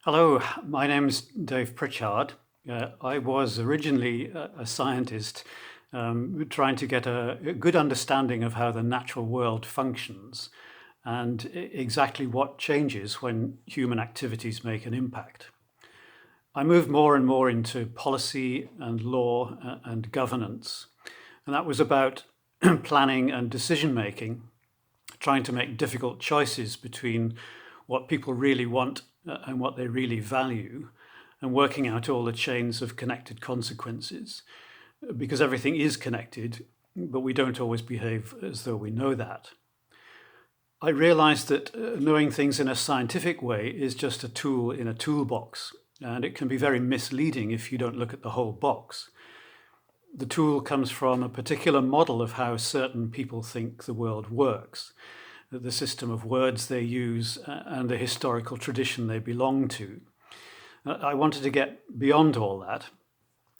Hello, my name's Dave Pritchard. I was originally a scientist trying to get a good understanding of how the natural world functions and exactly what changes when human activities make an impact. I moved more and more into policy and law and governance, and that was about planning and decision making, trying to make difficult choices between what people really want and what they really value, and working out all the chains of connected consequences. Because everything is connected, but we don't always behave as though we know that. I realized that knowing things in a scientific way is just a tool in a toolbox, and it can be very misleading if you don't look at the whole box. The tool comes from a particular model of how certain people think the world works, the system of words they use, and the historical tradition they belong to. I wanted to get beyond all that,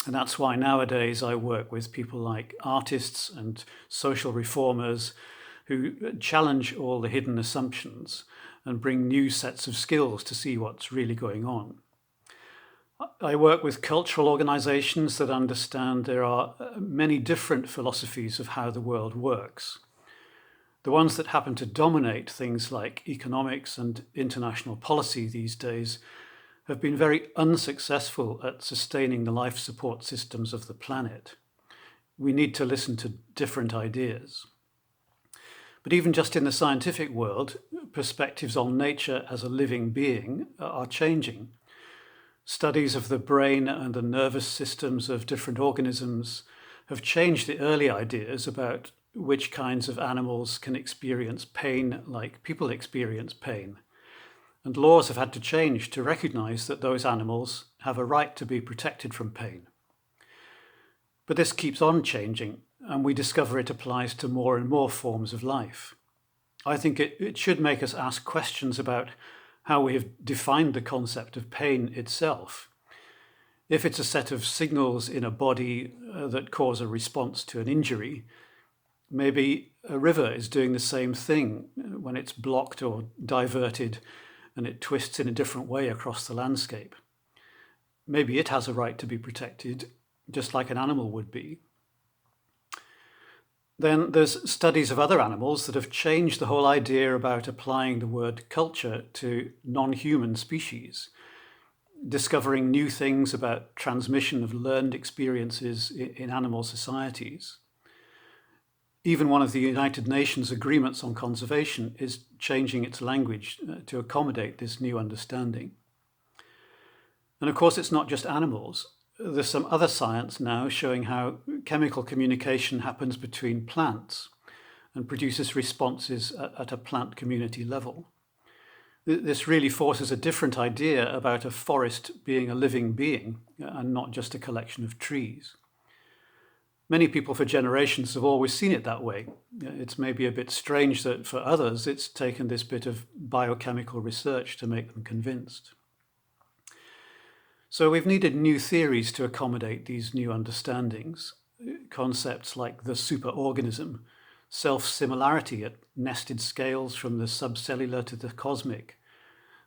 and that's why nowadays I work with people like artists and social reformers who challenge all the hidden assumptions and bring new sets of skills to see what's really going on. I work with cultural organizations that understand there are many different philosophies of how the world works. The ones that happen to dominate things like economics and international policy these days have been very unsuccessful at sustaining the life support systems of the planet. We need to listen to different ideas. But even just in the scientific world, perspectives on nature as a living being are changing. Studies of the brain and the nervous systems of different organisms have changed the early ideas about which kinds of animals can experience pain like people experience pain. And laws have had to change to recognize that those animals have a right to be protected from pain. But this keeps on changing, and we discover it applies to more and more forms of life. I think it should make us ask questions about how we have defined the concept of pain itself. If it's a set of signals in a body that cause a response to an injury, maybe a river is doing the same thing when it's blocked or diverted and it twists in a different way across the landscape. Maybe it has a right to be protected, just like an animal would be. Then there's studies of other animals that have changed the whole idea about applying the word culture to non-human species, discovering new things about transmission of learned experiences in animal societies. Even one of the United Nations agreements on conservation is changing its language to accommodate this new understanding. And of course, it's not just animals. There's some other science now showing how chemical communication happens between plants and produces responses at a plant community level. This really forces a different idea about a forest being a living being and not just a collection of trees. Many people for generations have always seen it that way. It's maybe a bit strange that for others it's taken this bit of biochemical research to make them convinced. So we've needed new theories to accommodate these new understandings. Concepts like the superorganism, self-similarity at nested scales from the subcellular to the cosmic,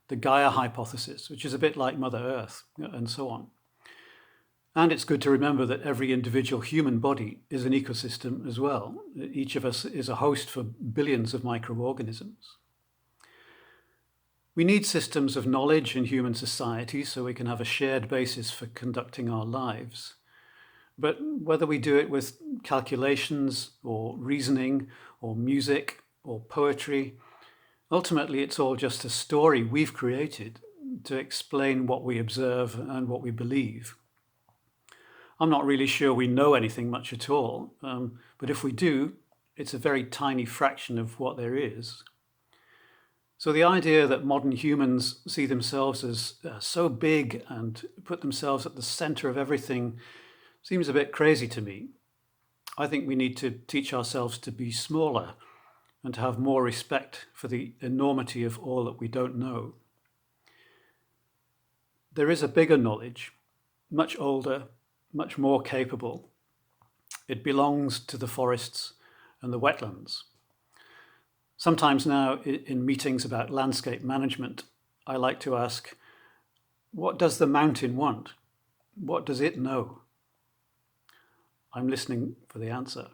the Gaia hypothesis, which is a bit like Mother Earth, and so on. And it's good to remember that every individual human body is an ecosystem as well. Each of us is a host for billions of microorganisms. We need systems of knowledge in human society so we can have a shared basis for conducting our lives. But whether we do it with calculations or reasoning or music or poetry, ultimately it's all just a story we've created to explain what we observe and what we believe. I'm not really sure we know anything much at all, but if we do, it's a very tiny fraction of what there is. So the idea that modern humans see themselves as so big and put themselves at the center of everything seems a bit crazy to me. I think we need to teach ourselves to be smaller and to have more respect for the enormity of all that we don't know. There is a bigger knowledge, much older, much more capable. It belongs to the forests and the wetlands. Sometimes now in meetings about landscape management, I like to ask, What does the mountain want? What does it know? I'm listening for the answer.